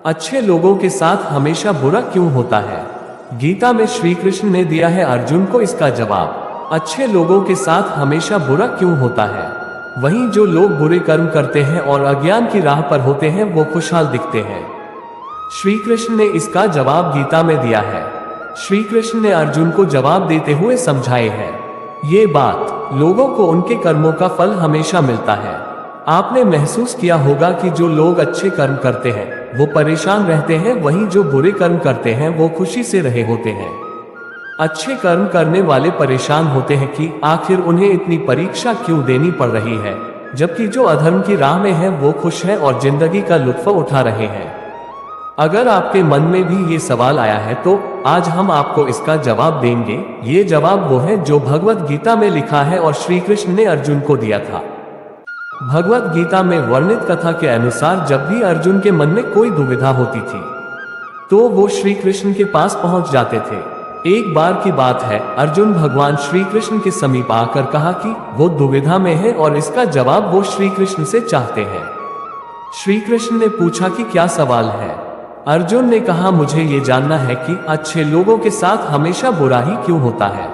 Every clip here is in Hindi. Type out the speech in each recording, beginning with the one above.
अच्छे लोगों के साथ हमेशा बुरा क्यों होता है? गीता में श्री कृष्ण ने दिया है अर्जुन को इसका जवाब। अच्छे लोगों के साथ हमेशा बुरा क्यों होता है? वहीं जो लोग बुरे कर्म करते हैं और अज्ञान की राह पर होते हैं वो खुशहाल दिखते हैं। श्री कृष्ण ने इसका जवाब गीता में दिया है। श्री कृष्ण ने अर्जुन को जवाब देते हुए समझाए है। ये बात लोगों को उनके कर्मों का फल हमेशा मिलता है। आपने महसूस किया होगा कि जो लोग अच्छे कर्म करते हैं वो परेशान रहते हैं, वहीं जो बुरे कर्म करते हैं वो खुशी से रहे होते हैं। अच्छे कर्म करने वाले परेशान होते हैं कि आखिर उन्हें इतनी परीक्षा क्यों देनी पड़ रही है, जबकि जो अधर्म की राह में है वो खुश है और जिंदगी का लुत्फ उठा रहे हैं। अगर आपके मन में भी ये सवाल आया है तो आज हम आपको इसका जवाब देंगे। ये जवाब वो है जो भगवत गीता में लिखा है और श्री कृष्ण ने अर्जुन को दिया था। भगवत गीता में वर्णित कथा के अनुसार जब भी अर्जुन के मन में कोई दुविधा होती थी तो वो श्री कृष्ण के पास पहुंच जाते थे। एक बार की बात है, अर्जुन भगवान श्री कृष्ण के समीप आकर कहा कि वो दुविधा में है और इसका जवाब वो श्री कृष्ण से चाहते हैं। श्री कृष्ण ने पूछा कि क्या सवाल है? अर्जुन ने कहा, मुझे ये जानना है कि अच्छे लोगों के साथ हमेशा बुरा ही क्यों होता है,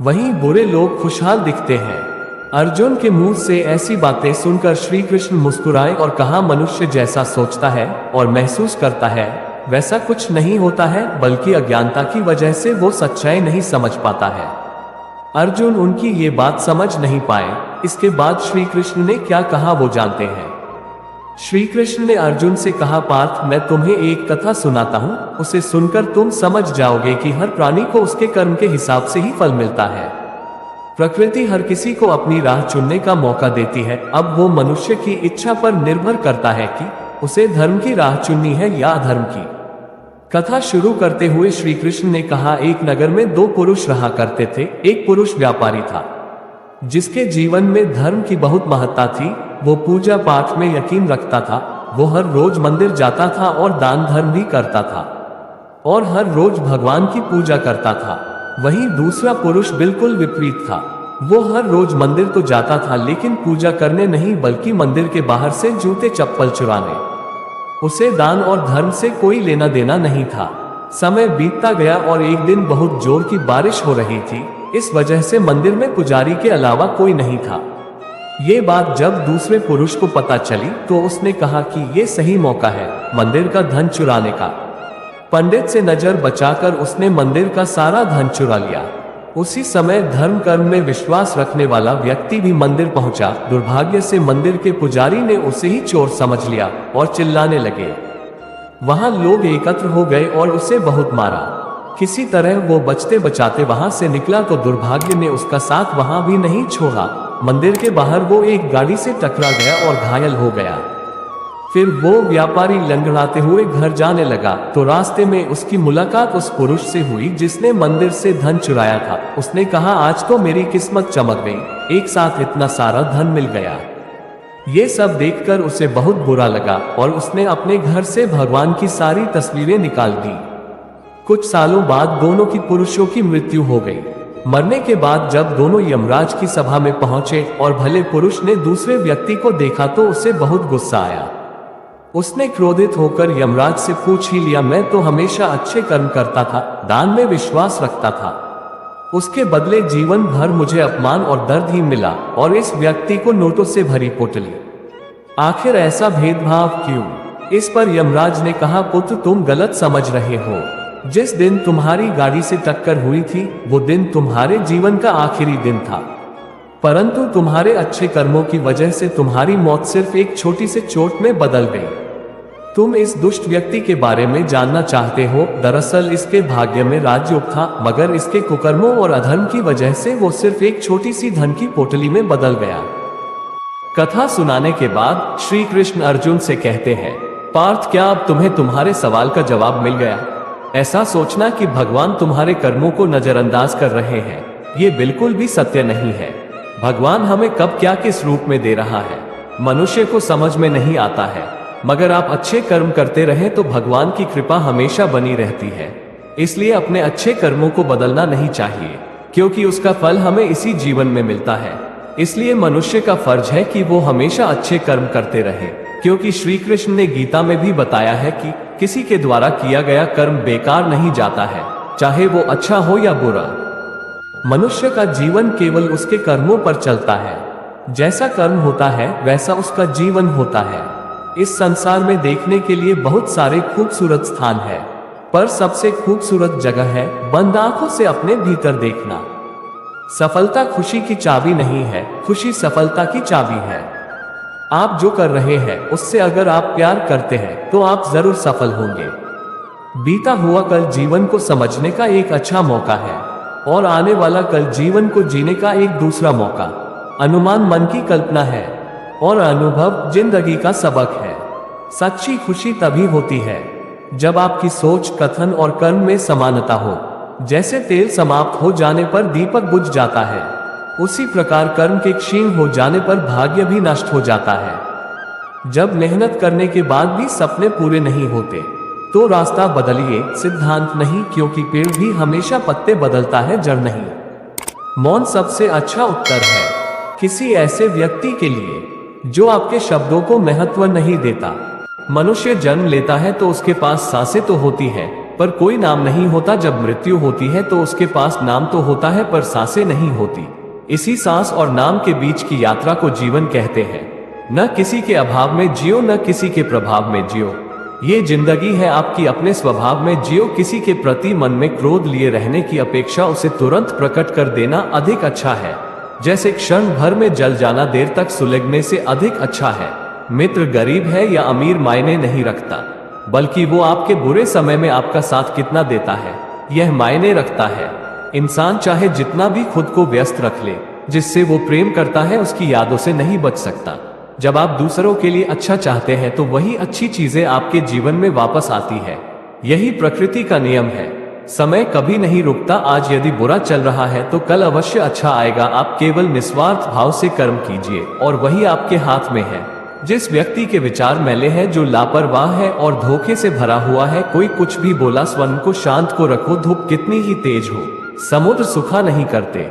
वहीं बुरे लोग खुशहाल दिखते हैं। अर्जुन के मुंह से ऐसी बातें सुनकर श्री कृष्ण मुस्कुराए और कहा, मनुष्य जैसा सोचता है और महसूस करता है वैसा कुछ नहीं होता है, बल्कि अज्ञानता की वजह से वो सच्चाई नहीं समझ पाता है। अर्जुन उनकी ये बात समझ नहीं पाए। इसके बाद श्री कृष्ण ने क्या कहा वो जानते हैं। श्री कृष्ण ने अर्जुन से कहा, पार्थ, मैं तुम्हें एक कथा सुनाता हूँ, उसे सुनकर तुम समझ जाओगे कि हर प्राणी को उसके कर्म के हिसाब से ही फल मिलता है। प्रकृति हर किसी को अपनी राह चुनने का मौका देती है। अब वो मनुष्य की इच्छा पर निर्भर करता है कि उसे धर्म की राह चुननी है या अधर्म की। कथा शुरू करते हुए श्री कृष्ण ने कहा, एक नगर में दो पुरुष रहा करते थे। एक पुरुष व्यापारी था जिसके जीवन में धर्म की बहुत महत्ता थी। वो पूजा पाठ में यकीन रखता था। वो हर रोज मंदिर जाता था और दान धर्म भी करता था और हर रोज भगवान की पूजा करता था। वहीं दूसरा पुरुष बिल्कुल विपरीत था। वो हर रोज मंदिर तो जाता था लेकिन पूजा करने नहीं, बल्कि मंदिर के बाहर से जूते चप्पल चुराने। उसे दान और धर्म से कोई लेना देना नहीं था। समय बीतता गया और एक दिन बहुत जोर की बारिश हो रही थी। इस वजह से मंदिर में पुजारी के अलावा कोई नहीं था। ये बात जब दूसरे पुरुष को पता चली तो उसने कहा कि ये सही मौका है मंदिर का धन चुराने का। पंडित से नजर बचाकर उसने मंदिर का सारा धन चुरा लिया। उसी समय धर्म कर्म में विश्वास रखने वाला व्यक्ति भी मंदिर पहुंचा। दुर्भाग्य से मंदिर के पुजारी ने उसे ही चोर समझ लिया और चिल्लाने लगे। वहां लोग एकत्र हो गए और उसे बहुत मारा। किसी तरह वो बचते बचाते वहां से निकला तो दुर्भाग्य ने उसका साथ वहां भी नहीं छोड़ा। मंदिर के बाहर वो एक गाड़ी से टकरा गया और घायल हो गया। फिर वो व्यापारी लंगड़ाते हुए घर जाने लगा तो रास्ते में उसकी मुलाकात उस पुरुष से हुई जिसने मंदिर से धन चुराया था। उसने कहा, आज तो मेरी किस्मत चमक गई, एक साथ इतना सारा धन मिल गया। ये सब देखकर उसे बहुत बुरा लगा और उसने अपने घर से भगवान की सारी तस्वीरें निकाल दी। कुछ सालों बाद दोनों की पुरुषों की मृत्यु हो गई। मरने के बाद जब दोनों यमराज की सभा में पहुंचे और भले पुरुष ने दूसरे व्यक्ति को देखा तो उसे बहुत गुस्सा आया। उसने क्रोधित होकर यमराज से पूछ ही लिया, मैं तो हमेशा अच्छे कर्म करता था, दान में विश्वास रखता था, उसके बदले जीवन भर मुझे अपमान और दर्द ही मिला और इस व्यक्ति को नोटों से भरी पोटली। आखिर ऐसा भेदभाव क्यों? इस पर यमराज ने कहा, पुत्र, तुम गलत समझ रहे हो। जिस दिन तुम्हारी गाड़ी से टक्कर हुई थी वो दिन तुम्हारे जीवन का आखिरी दिन था, परंतु तुम्हारे अच्छे कर्मों की वजह से तुम्हारी मौत सिर्फ एक छोटी सी चोट में बदल गई। तुम इस दुष्ट व्यक्ति के बारे में जानना चाहते हो। दरअसल इसके भाग्य में राजयोग था, मगर इसके कुकर्मों और अधर्म की वजह से वो सिर्फ एक छोटी सी धन की पोटली में बदल गया। कथा सुनाने के बाद श्री कृष्ण अर्जुन से कहते हैं, पार्थ, क्या अब तुम्हें तुम्हारे सवाल का जवाब मिल गया? ऐसा सोचना कि भगवान तुम्हारे कर्मों को नजरअंदाज कर रहे हैं, ये बिल्कुल भी सत्य नहीं है। भगवान हमें कब क्या किस रूप में दे रहा है मनुष्य को समझ में नहीं आता है, मगर आप अच्छे कर्म करते रहें तो भगवान की कृपा हमेशा बनी रहती है। इसलिए अपने अच्छे कर्मों को बदलना नहीं चाहिए, क्योंकि उसका फल हमें इसी जीवन में मिलता है। इसलिए मनुष्य का फर्ज है कि वो हमेशा अच्छे कर्म करते रहे। क्योंकि श्री कृष्ण ने गीता में भी बताया है कि किसी के द्वारा किया गया कर्म बेकार नहीं जाता है, चाहे वो अच्छा हो या बुरा। मनुष्य का जीवन केवल उसके कर्मों पर चलता है। जैसा कर्म होता है वैसा उसका जीवन होता है। इस संसार में देखने के लिए बहुत सारे खूबसूरत स्थान है, पर सबसे खूबसूरत जगह है बंद आंखों से अपने भीतर देखना। सफलता खुशी की चाबी नहीं है, खुशी सफलता की चाबी है। आप जो कर रहे हैं उससे अगर आप प्यार करते हैं तो आप जरूर सफल होंगे। बीता हुआ कल जीवन को समझने का एक अच्छा मौका है और आने वाला कल जीवन को जीने का एक दूसरा मौका। अनुमान मन की कल्पना है और अनुभव जिंदगी का सबक है। सच्ची खुशी तभी होती है जब आपकी सोच, कथन और कर्म में समानता हो। जैसे तेल समाप्त हो जाने पर दीपक बुझ जाता है, उसी प्रकार कर्म के क्षीण हो जाने पर भाग्य भी नष्ट हो जाता है। जब मेहनत करने के बाद भी सपने पूरे नहीं होते तो रास्ता बदलिए, सिद्धांत नहीं, क्योंकि पेड़ भी हमेशा पत्ते बदलता है, जड़ नहीं। मौन सबसे अच्छा उत्तर है किसी ऐसे व्यक्ति के लिए जो आपके शब्दों को महत्व नहीं देता। मनुष्य जन्म लेता है तो उसके पास सांसें तो होती है पर कोई नाम नहीं होता। जब मृत्यु होती है तो उसके पास नाम तो होता है पर सांसें नहीं होती। इसी सांस और नाम के बीच की यात्रा को जीवन कहते हैं। न किसी के अभाव में जियो, न किसी के प्रभाव में जियो। ये जिंदगी है आपकी, अपने स्वभाव में जियो। किसी के प्रति मन में क्रोध लिए रहने की अपेक्षा उसे तुरंत प्रकट कर देना अधिक अच्छा है। जैसे क्षण भर में जल जाना देर तक सुलगने से अधिक अच्छा है। मित्र गरीब है या अमीर मायने नहीं रखता, बल्कि वो आपके बुरे समय में आपका साथ कितना देता है यह मायने रखता है। इंसान चाहे जितना भी खुद को व्यस्त रख ले, जिससे वो प्रेम करता है उसकी यादों से नहीं बच सकता। जब आप दूसरों के लिए अच्छा चाहते हैं तो वही अच्छी चीजें आपके जीवन में वापस आती है। यही प्रकृति का नियम है। समय कभी नहीं रुकता। आज यदि बुरा चल रहा है तो कल अवश्य अच्छा आएगा। आप केवल निस्वार्थ भाव से कर्म कीजिए और वही आपके हाथ में है। जिस व्यक्ति के विचार मैले हैं, जो लापरवाह है और धोखे से भरा हुआ है, कोई कुछ भी बोला, स्वर्ण को शांत को रखो, धूप कितनी ही तेज हो, समुद्र सूखा नहीं करते।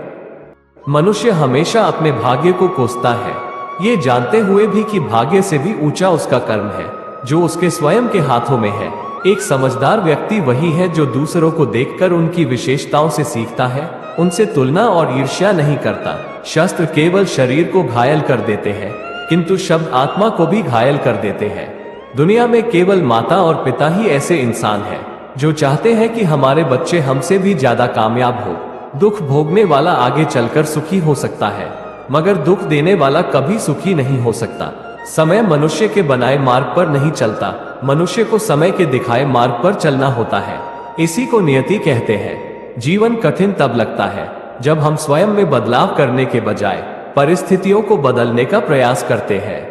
मनुष्य हमेशा अपने भाग्य को कोसता है, ये जानते हुए भी कि भाग्य से भी ऊंचा उसका कर्म है जो उसके स्वयं के हाथों में है। एक समझदार व्यक्ति वही है जो दूसरों को देखकर उनकी विशेषताओं से सीखता है, उनसे तुलना और ईर्ष्या नहीं करता। शस्त्र केवल शरीर को घायल कर देते हैं, किंतु शब्द आत्मा को भी घायल कर देते हैं। दुनिया में केवल माता और पिता ही ऐसे इंसान हैं जो चाहते हैं कि हमारे बच्चे हमसे भी ज्यादा कामयाब हो। दुख भोगने वाला आगे चलकर सुखी हो सकता है, मगर दुख देने वाला कभी सुखी नहीं हो सकता। समय मनुष्य के बनाए मार्ग पर नहीं चलता, मनुष्य को समय के दिखाए मार्ग पर चलना होता है। इसी को नियति कहते हैं। जीवन कठिन तब लगता है जब हम स्वयं में बदलाव करने के बजाय परिस्थितियों को बदलने का प्रयास करते हैं।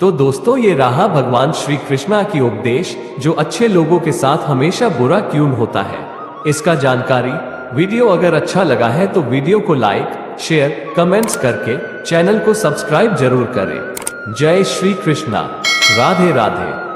तो दोस्तों, ये रहा भगवान श्री कृष्णा की उपदेश, जो अच्छे लोगों के साथ हमेशा बुरा क्यों होता है। इसका जानकारी वीडियो अगर अच्छा लगा है तो वीडियो को लाइक, शेयर, कमेंट्स करके चैनल को सब्सक्राइब जरूर करें। जय श्री कृष्णा, राधे राधे।